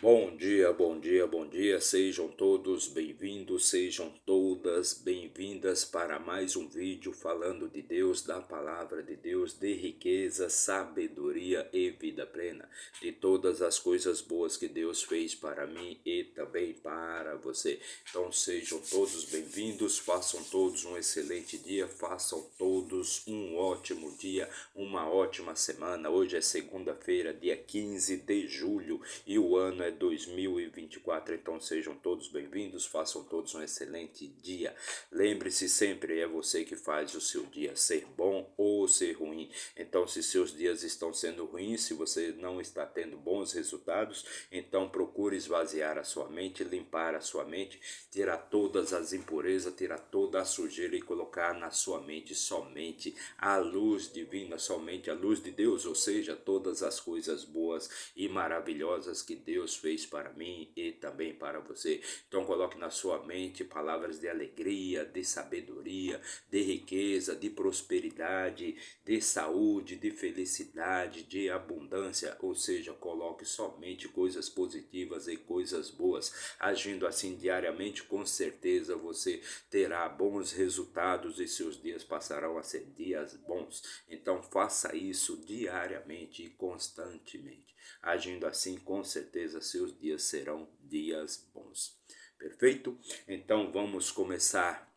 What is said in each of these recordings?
Bom dia, bom dia, bom dia. Sejam todos bem-vindos, sejam todas bem-vindas para mais um vídeo falando de Deus, da palavra de Deus, de riqueza, sabedoria e vida plena, de todas as coisas boas que Deus fez para mim e também para você. Então sejam todos bem-vindos, façam todos um excelente dia, façam todos um ótimo dia, uma ótima semana. Hoje é segunda-feira, dia 15 de julho e o ano é 2024, então sejam todos bem-vindos, façam todos um excelente dia. Lembre-se sempre, é você que faz o seu dia ser bom ou ser ruim. Então, se seus dias estão sendo ruins, se você não está tendo bons resultados, então procure esvaziar a sua mente, limpar a sua mente, tirar todas as impurezas, tirar toda a sujeira e colocar na sua mente somente a luz divina, somente a luz de Deus, ou seja, todas as coisas boas e maravilhosas que Deus fez para mim e também para você. Então coloque na sua mente palavras de alegria, de sabedoria, de riqueza, de prosperidade, de saúde, de felicidade, de abundância, ou seja, coloque somente coisas positivas e coisas boas. Agindo assim diariamente, com certeza você terá bons resultados e seus dias passarão a ser dias bons. Então faça isso diariamente e constantemente. Agindo assim, com certeza seus dias serão dias bons. Perfeito? Então vamos começar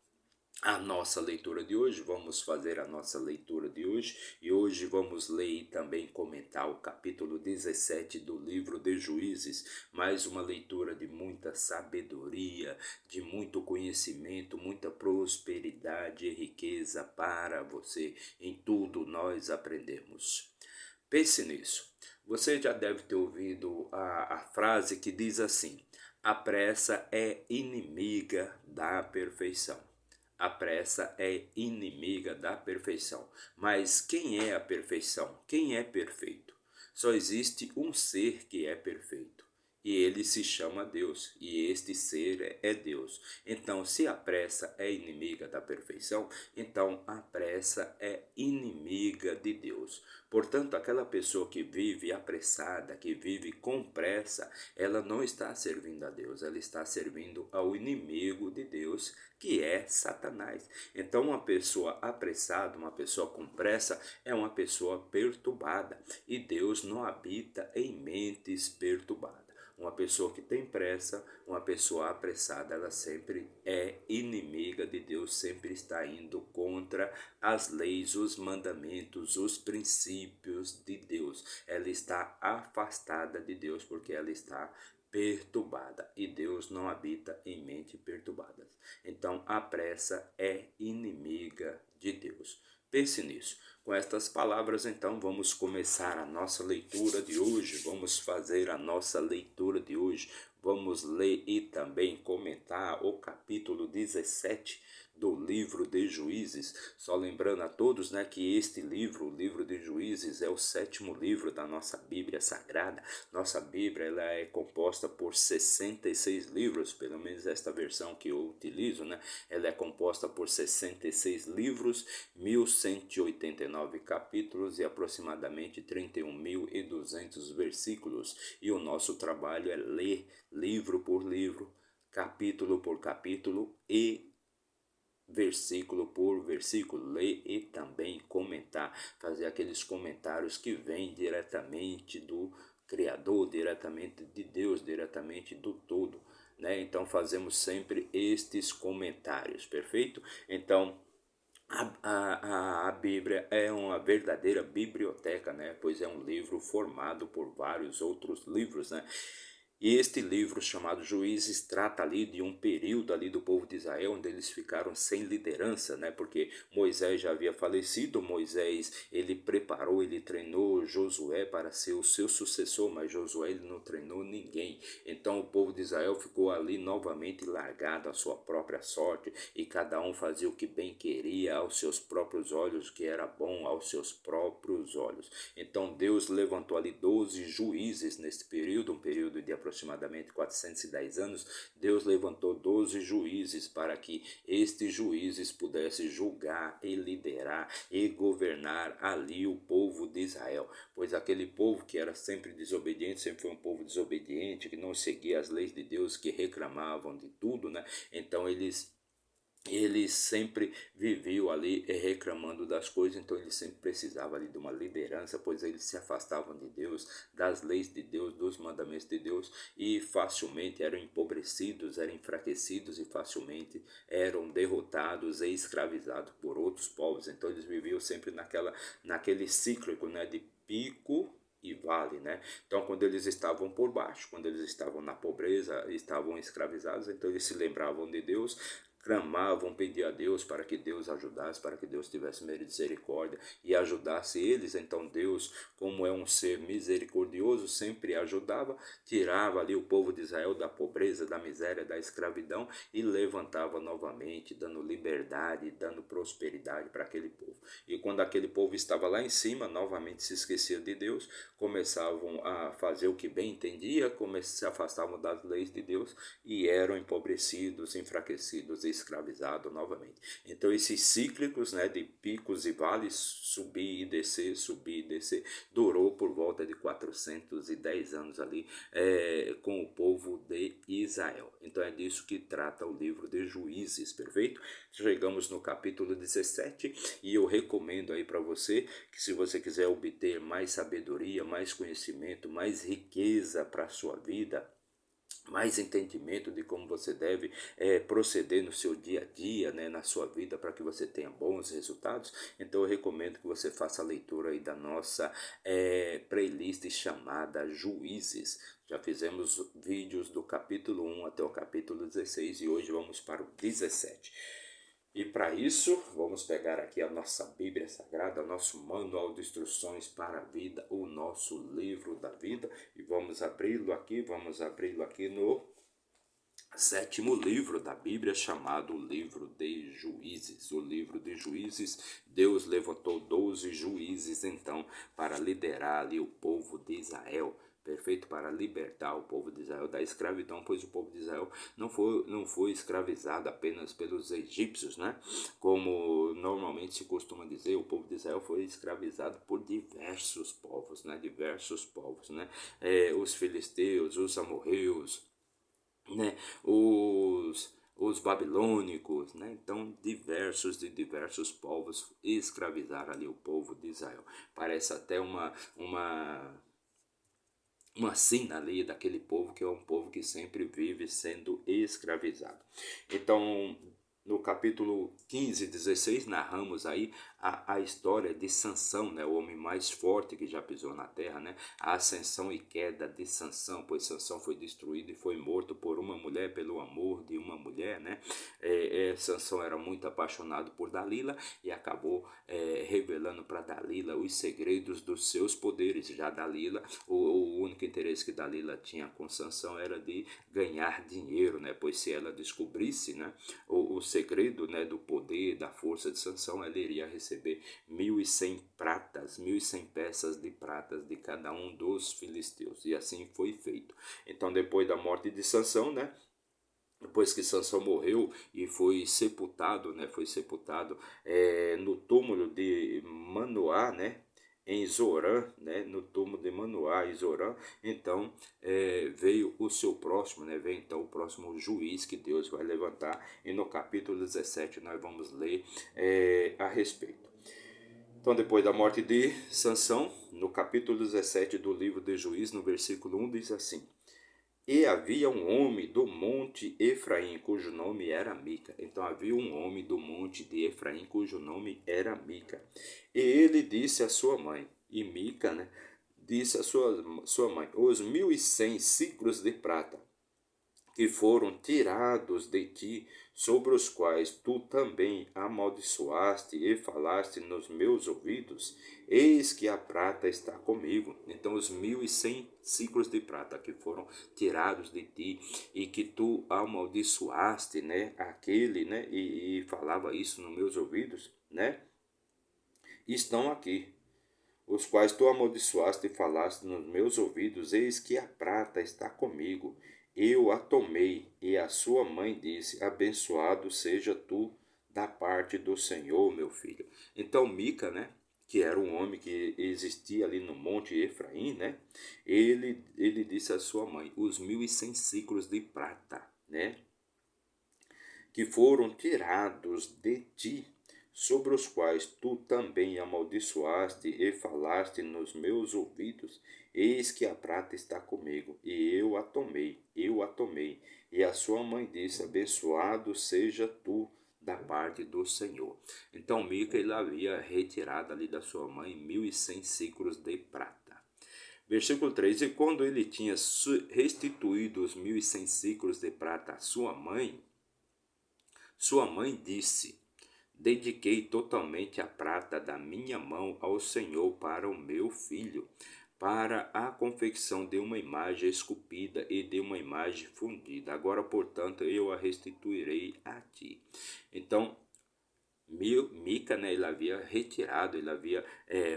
a nossa leitura de hoje, vamos fazer a nossa leitura de hoje e hoje vamos ler e também comentar o capítulo 17 do livro de Juízes, mais uma leitura de muita sabedoria, de muito conhecimento, muita prosperidade e riqueza para você. Em tudo nós aprendemos. Pense nisso. Você já deve ter ouvido a frase que diz assim: a pressa é inimiga da perfeição. A pressa é inimiga da perfeição. Mas quem é a perfeição? Quem é perfeito? Só existe um ser que é perfeito. E ele se chama Deus, e este ser é Deus. Então, se a pressa é inimiga da perfeição, então a pressa é inimiga de Deus. Portanto, aquela pessoa que vive apressada, que vive com pressa, ela não está servindo a Deus, ela está servindo ao inimigo de Deus, que é Satanás. Então, uma pessoa apressada, uma pessoa com pressa, é uma pessoa perturbada. E Deus não habita em mentes perturbadas. Uma pessoa que tem pressa, uma pessoa apressada, ela sempre é inimiga de Deus, sempre está indo contra as leis, os mandamentos, os princípios de Deus. Ela está afastada de Deus porque ela está perturbada e Deus não habita em mente perturbadas. Então a pressa é inimiga de Deus. Pense nisso. Com estas palavras, então, vamos começar a nossa leitura de hoje. Vamos fazer a nossa leitura de hoje. Vamos ler e também comentar o capítulo 17 do livro de Juízes. Só lembrando a todos, né, que este livro, o livro de Juízes, é o sétimo livro da nossa Bíblia Sagrada. Nossa Bíblia ela é composta por 66 livros, pelo menos esta versão que eu utilizo, né? Ela é composta por 66 livros, 1189 capítulos e aproximadamente 31.200 versículos. E o nosso trabalho é ler livro por livro, capítulo por capítulo e versículo por versículo, ler e também comentar, fazer aqueles comentários que vêm diretamente do Criador, diretamente de Deus, diretamente do todo, né? Então fazemos sempre estes comentários, perfeito? Então a Bíblia é uma verdadeira biblioteca, né? Pois é um livro formado por vários outros livros, né? E este livro chamado Juízes trata ali de um período ali do povo de Israel onde eles ficaram sem liderança, né? Porque Moisés já havia falecido, Moisés ele preparou, ele treinou Josué para ser o seu sucessor, mas Josué ele não treinou ninguém. Então o povo de Israel ficou ali novamente largado à sua própria sorte e cada um fazia o que bem queria aos seus próprios olhos, o que era bom aos seus próprios olhos. Então Deus levantou ali 12 juízes nesse período, um período de aproximadamente 410 anos, Deus levantou 12 juízes para que estes juízes pudessem julgar e liderar e governar ali o povo de Israel. Pois aquele povo que era sempre desobediente, sempre foi um povo desobediente, que não seguia as leis de Deus, que reclamavam de tudo, né? Então eles sempre viviam ali reclamando das coisas, então eles sempre precisavam ali de uma liderança, pois eles se afastavam de Deus, das leis de Deus, dos mandamentos de Deus, e facilmente eram empobrecidos, eram enfraquecidos e facilmente eram derrotados e escravizados por outros povos. Então eles viviam sempre naquele cíclico, né, de pico e vale, né? Então, quando eles estavam por baixo, quando eles estavam na pobreza, estavam escravizados, então eles se lembravam de Deus, clamavam, pediam a Deus para que Deus ajudasse, para que Deus tivesse misericórdia e ajudasse eles. Então Deus, como é um ser misericordioso, sempre ajudava, tirava ali o povo de Israel da pobreza, da miséria, da escravidão e levantava novamente, dando liberdade, dando prosperidade para aquele povo. E quando aquele povo estava lá em cima, novamente se esqueciam de Deus, começavam a fazer o que bem entendia, se afastavam das leis de Deus e eram empobrecidos, enfraquecidos e escravizados novamente. Então esses cíclicos, né, de picos e vales, subir e descer, durou por volta de 410 anos ali com o povo de Israel. Então é disso que trata o livro de Juízes, perfeito? Chegamos no capítulo 17 e eu recomendo aí para você que, se você quiser obter mais sabedoria, mais conhecimento, mais riqueza para a sua vida, mais entendimento de como você deve proceder no seu dia a dia, né, na sua vida, para que você tenha bons resultados, então eu recomendo que você faça a leitura aí da nossa playlist chamada Juízes. Já fizemos vídeos do capítulo 1 até o capítulo 16 e hoje vamos para o 17. E para isso, vamos pegar aqui a nossa Bíblia Sagrada, nosso manual de instruções para a vida, o nosso livro da vida, e vamos abri-lo aqui no sétimo livro da Bíblia, chamado o livro de Juízes. O livro de Juízes, Deus levantou 12 juízes então para liderar ali o povo de Israel. Perfeito, para libertar o povo de Israel da escravidão, pois o povo de Israel não foi escravizado apenas pelos egípcios, né? Como normalmente se costuma dizer, o povo de Israel foi escravizado por diversos povos, né? Os filisteus, os amorreus, né? Os babilônicos, né? Então diversos povos escravizaram ali o povo de Israel. Parece até uma sina ali daquele povo, que é um povo que sempre vive sendo escravizado. Então, no capítulo 15 e 16, narramos aí a história de Sansão, né, o homem mais forte que já pisou na terra, né, a ascensão e queda de Sansão, pois Sansão foi destruído e foi morto por uma mulher, pelo amor de uma mulher, né. Sansão era muito apaixonado por Dalila e acabou revelando para Dalila os segredos dos seus poderes. Já Dalila, o único interesse que Dalila tinha com Sansão era de ganhar dinheiro, né, pois se ela descobrisse, né, o segredo, né, do poder, da força de Sansão, ela iria receber 1.100 pratas, 1.100 peças de pratas de cada um dos filisteus. E assim foi feito. Então, depois da morte de Sansão, né, depois que Sansão morreu e foi sepultado, né, no túmulo de Manoá, né, em Zorã, né, no túmulo de Manoá em Zorã, então veio o seu próximo, né, veio então o próximo juiz que Deus vai levantar, e no capítulo 17 nós vamos ler a respeito. Então, depois da morte de Sansão, no capítulo 17 do livro de Juízes, no versículo 1, diz assim: E havia um homem do monte Efraim, cujo nome era Mica. Então havia um homem do monte de Efraim, cujo nome era Mica. E ele disse à sua mãe, e Mica, né, disse à sua mãe: os 1.100 ciclos de prata que foram tirados de ti, sobre os quais tu também amaldiçoaste e falaste nos meus ouvidos, eis que a prata está comigo. Então os 1.100 ciclos de prata que foram tirados de ti e que tu amaldiçoaste, né, aquele, né, e falava isso nos meus ouvidos, né, estão aqui. os quais tu amaldiçoaste e falaste nos meus ouvidos, eis que a prata está comigo. Eu a tomei. E a sua mãe disse, abençoado seja tu da parte do Senhor, meu filho. Então Mica, né, que era um homem que existia ali no Monte Efraim, né, ele disse à sua mãe, os 1.100 ciclos de prata, né, que foram tirados de ti, sobre os quais tu também amaldiçoaste e falaste nos meus ouvidos, eis que a prata está comigo, e eu a tomei. E a sua mãe disse, abençoado seja tu da parte do Senhor. Então Mica ele havia retirado ali da sua mãe 1.100 ciclos de prata. Versículo 3: E quando ele tinha restituído os 1.100 ciclos de prata à sua mãe disse, dediquei totalmente a prata da minha mão ao Senhor para o meu filho, para a confecção de uma imagem esculpida e de uma imagem fundida. Agora, portanto, eu a restituirei a ti. Então, Mica, né, ele havia retirado, ele havia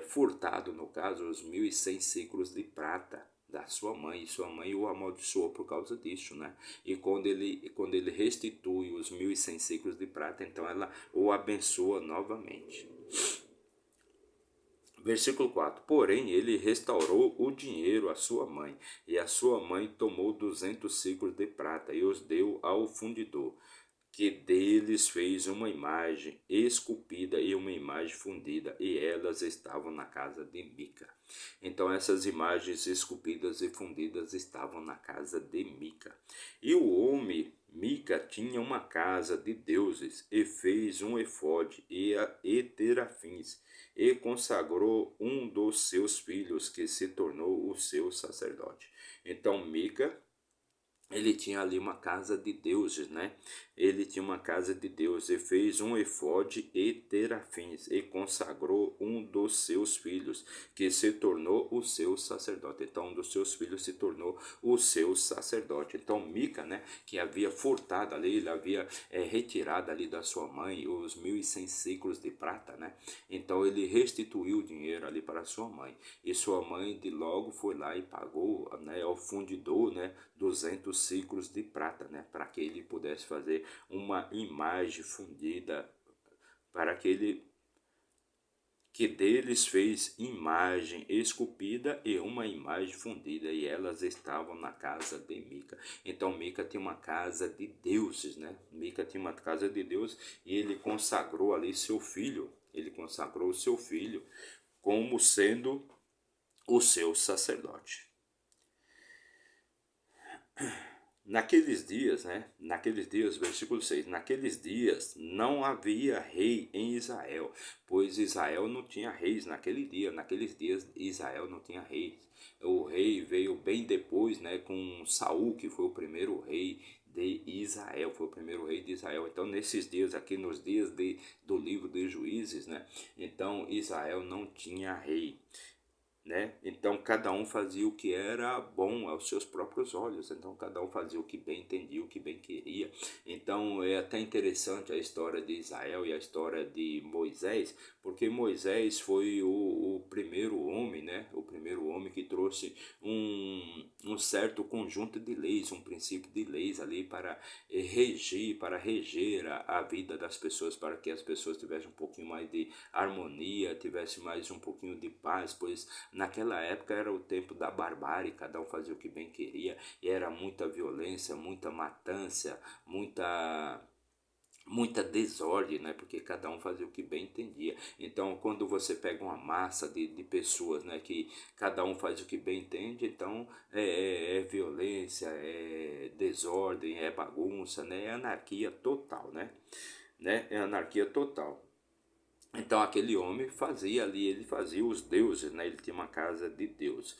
furtado, no caso, os 1.100 ciclos de prata da sua mãe, e sua mãe o amaldiçoou por causa disso, né? E quando ele restitui os 1.100 ciclos de prata, então ela o abençoa novamente. Versículo 4: Porém, ele restaurou o dinheiro à sua mãe, e a sua mãe tomou 200 ciclos de prata e os deu ao fundidor, que deles fez uma imagem esculpida e uma imagem fundida, e elas estavam na casa de Mica. Então essas imagens esculpidas e fundidas estavam na casa de Mica. E o homem Mica tinha uma casa de deuses, e fez um efode e terafins, e consagrou um dos seus filhos, que se tornou o seu sacerdote. Então Mica, ele tinha ali uma casa de deuses, né? Ele tinha uma casa de Deus e fez um efode e terafins e consagrou um dos seus filhos, que se tornou o seu sacerdote. Então, um dos seus filhos se tornou o seu sacerdote. Então, Mica, né, que havia furtado ali, ele havia retirado ali da sua mãe os 1.100 ciclos de prata, né? Então, ele restituiu o dinheiro ali para sua mãe. E sua mãe de logo foi lá e pagou, né, ao fundidor, né, 200 ciclos de prata, né, para que ele pudesse fazer uma imagem fundida, para que deles fez imagem esculpida e uma imagem fundida, e elas estavam na casa de Mica. Então Mica tinha uma casa de deuses, né? Mica tinha uma casa de Deus, e ele consagrou ali seu filho, ele consagrou seu filho como sendo o seu sacerdote. Naqueles dias, né? Naqueles dias, versículo 6, naqueles dias não havia rei em Israel, pois Israel não tinha reis naqueles dias Israel não tinha reis. O rei veio bem depois, né, com Saul, que foi o primeiro rei de Israel, foi o primeiro rei de Israel. Então, nesses dias aqui, nos dias do livro de Juízes, né, então Israel não tinha rei, né? Então cada um fazia o que era bom aos seus próprios olhos. Então cada um fazia o que bem entendia, o que bem queria. Então é até interessante a história de Israel e a história de Moisés, porque Moisés foi o primeiro homem, né? O primeiro homem que trouxe um certo conjunto de leis, um princípio de leis ali para reger a vida das pessoas, para que as pessoas tivessem um pouquinho mais de harmonia, tivessem mais um pouquinho de paz, pois naquela época era o tempo da barbárie, cada um fazia o que bem queria, e era muita violência, muita matança, muita desordem, né? Porque cada um fazia o que bem entendia. Então, quando você pega uma massa de pessoas, né, que cada um faz o que bem entende, então é violência, é desordem, é bagunça, né? É anarquia total, né? É anarquia total. Então aquele homem fazia ali, ele fazia os deuses, né? Ele tinha uma casa de Deus.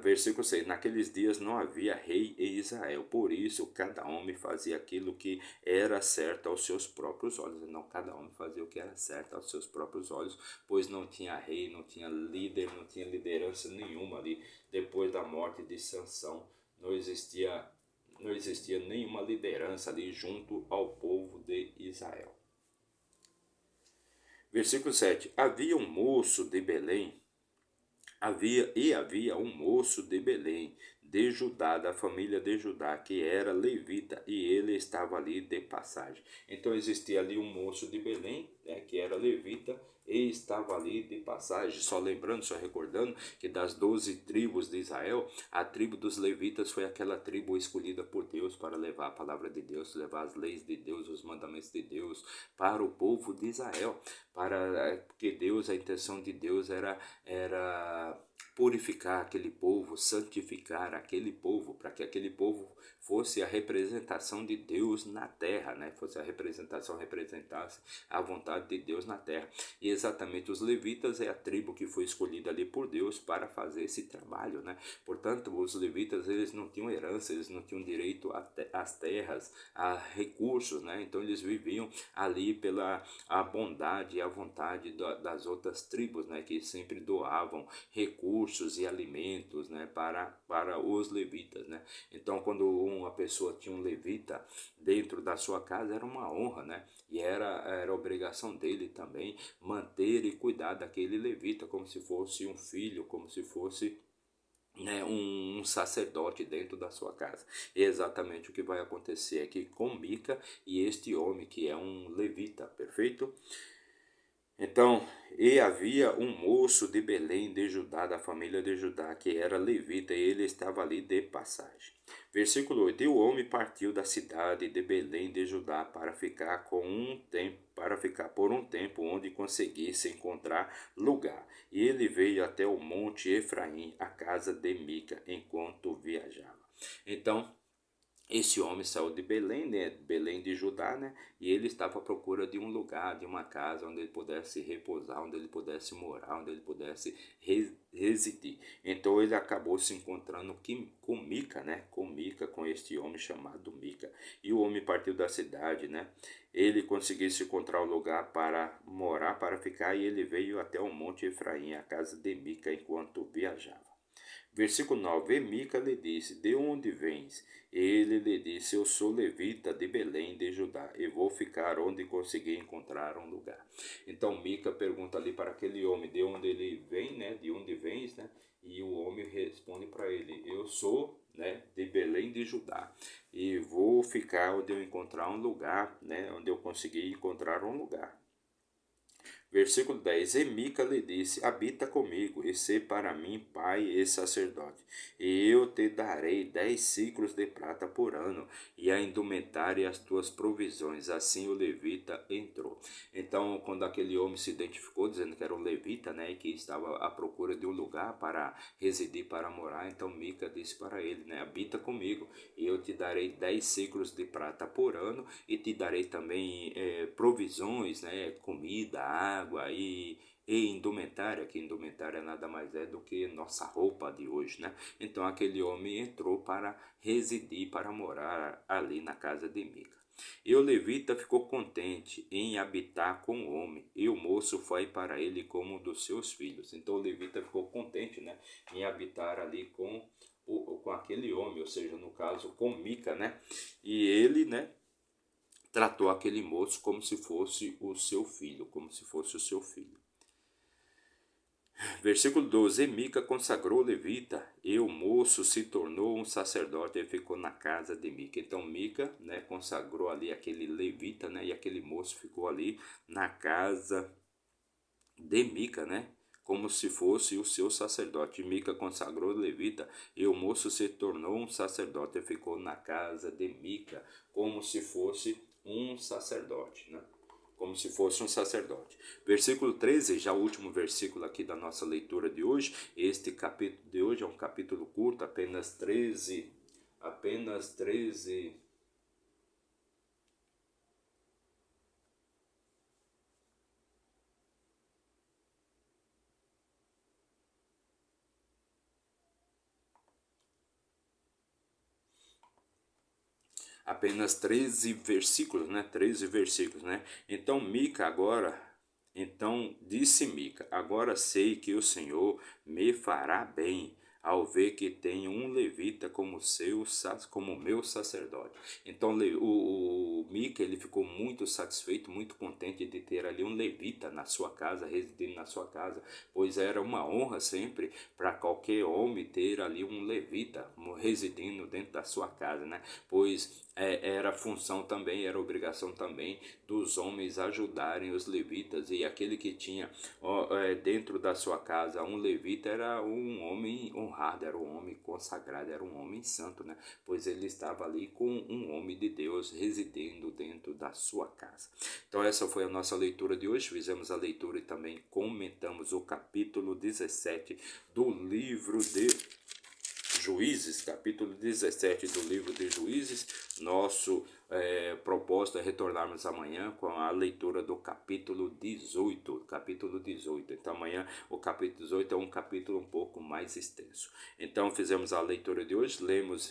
Versículo 6, naqueles dias não havia rei em Israel, por isso cada homem fazia aquilo que era certo aos seus próprios olhos. Não, cada homem fazia o que era certo aos seus próprios olhos, pois não tinha rei, não tinha líder, não tinha liderança nenhuma ali. Depois da morte de Sansão, não existia, não existia nenhuma liderança ali junto ao povo de Israel. Versículo 7, havia um moço de Belém, Havia um moço de Belém, de Judá, da família de Judá, que era levita, e ele estava ali de passagem. Então existia ali um moço de Belém, né, que era levita, e estava ali de passagem. Só lembrando, só recordando, que das 12 tribos de Israel, a tribo dos levitas foi aquela tribo escolhida por Deus para levar a palavra de Deus, levar as leis de Deus, os mandamentos de Deus para o povo de Israel. Porque Deus, a intenção de Deus era purificar aquele povo, santificar aquele povo, para que aquele povo fosse a representação de Deus na terra, né? Fosse a representação, representasse a vontade de Deus na terra. E exatamente os levitas é a tribo que foi escolhida ali por Deus para fazer esse trabalho, né? Portanto, os levitas, eles não tinham herança, eles não tinham direito às terras, a recursos, né? Então eles viviam ali pela a bondade e a vontade das outras tribos, né? Que sempre doavam recursos e alimentos, né? Para os levitas, né? Então, quando uma pessoa tinha um levita dentro da sua casa, era uma honra, né? E era obrigação dele também manter e cuidar daquele levita como se fosse um filho, como se fosse, né, um sacerdote dentro da sua casa. E exatamente o que vai acontecer aqui com Mica e este homem que é um levita, perfeito? Então, e havia um moço de Belém de Judá, da família de Judá, que era levita, e ele estava ali de passagem. Versículo 8: E o homem partiu da cidade de Belém de Judá para ficar por um tempo onde conseguisse encontrar lugar. E ele veio até o monte Efraim, a casa de Mica, enquanto viajava. Então, esse homem saiu de Belém, né, Belém de Judá, né, e ele estava à procura de um lugar, de uma casa onde ele pudesse repousar, onde ele pudesse morar, onde ele pudesse residir. Então ele acabou se encontrando com Mica, né, com este homem chamado Mica. E o homem partiu da cidade, né, ele conseguiu se encontrar um lugar para morar, para ficar, e ele veio até o monte Efraim, a casa de Mica, enquanto viajava. Versículo 9: E Mica lhe disse: De onde vens? Ele lhe disse: Eu sou levita de Belém de Judá, e vou ficar onde conseguir encontrar um lugar. Então Mica pergunta ali para aquele homem de onde ele vem, né? De onde vens, né? E o homem responde para ele: Eu sou, né, de Belém de Judá, e vou ficar onde eu encontrar um lugar, né? Onde eu conseguir encontrar um lugar. Versículo 10: E Mica lhe disse: Habita comigo, e sê para mim pai e sacerdote, e eu te darei 10 ciclos de prata por ano, e a indumentária e as tuas provisões. Assim o levita entrou. Então, quando aquele homem se identificou, dizendo que era um levita, né, e que estava à procura de um lugar para residir, para morar, então Mica disse para ele, né: Habita comigo, e eu te darei 10 ciclos de prata por ano, e te darei também provisões, né, comida, água e indumentária, que indumentária nada mais é do que nossa roupa de hoje, né? Então aquele homem entrou para residir, para morar ali na casa de Mica. E o levita ficou contente em habitar com o homem, e o moço foi para ele como um dos seus filhos. Então o levita ficou contente, né, em habitar ali com aquele homem, ou seja, no caso com Mica, né? E ele, né, tratou aquele moço como se fosse o seu filho, como se fosse o seu filho. Versículo 12: E Mica consagrou o levita, e o moço se tornou um sacerdote e ficou na casa de Mica. Então Mica, né, consagrou ali aquele levita, né, e aquele moço ficou ali na casa de Mica, né, como se fosse o seu sacerdote. Mica consagrou o levita, e o moço se tornou um sacerdote e ficou na casa de Mica, como se fosse um sacerdote, né? Como se fosse um sacerdote. Versículo 13, já o último versículo aqui da nossa leitura de hoje. Este capítulo de hoje é um capítulo curto, apenas 13 versículos, né? 13 versículos, né? Então disse Mica: Agora sei que o Senhor me fará bem ao ver que tenho um levita como meu sacerdote. Então o Mica, ele ficou muito satisfeito, muito contente de ter ali um levita na sua casa, residindo na sua casa, pois era uma honra sempre para qualquer homem ter ali um levita residindo dentro da sua casa, né? Pois era função também, era obrigação também dos homens ajudarem os levitas, e aquele que tinha dentro da sua casa um levita era um homem honrado, era um homem consagrado, era um homem santo, né? Pois ele estava ali com um homem de Deus residindo dentro da sua casa. Então essa foi a nossa leitura de hoje. Fizemos a leitura e também comentamos o capítulo 17 do livro de Juízes, capítulo 17 do livro de Juízes. Nosso propósito é retornarmos amanhã com a leitura do capítulo 18. Então amanhã o capítulo 18 é um capítulo um pouco mais extenso. Então fizemos a leitura de hoje,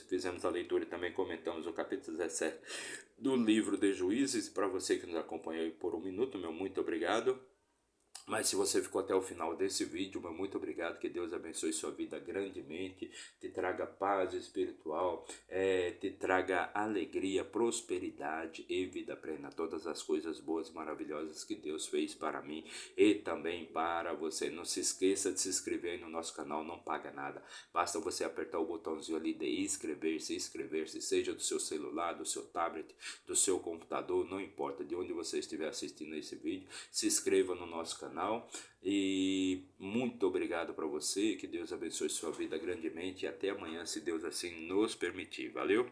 fizemos a leitura e também comentamos o capítulo 17 do livro de Juízes. Para você que nos acompanhou aí por um minuto, meu muito obrigado. Mas se você ficou até o final desse vídeo, meu muito obrigado, que Deus abençoe sua vida grandemente, te traga paz espiritual, te traga alegria, prosperidade e vida plena, todas as coisas boas e maravilhosas que Deus fez para mim e também para você. Não se esqueça de se inscrever aí no nosso canal, não paga nada, basta você apertar o botãozinho ali de inscrever-se, seja do seu celular, do seu tablet, do seu computador, não importa de onde você estiver assistindo esse vídeo, se inscreva no nosso canal. E muito obrigado para você, que Deus abençoe sua vida grandemente e até amanhã, se Deus assim nos permitir. Valeu?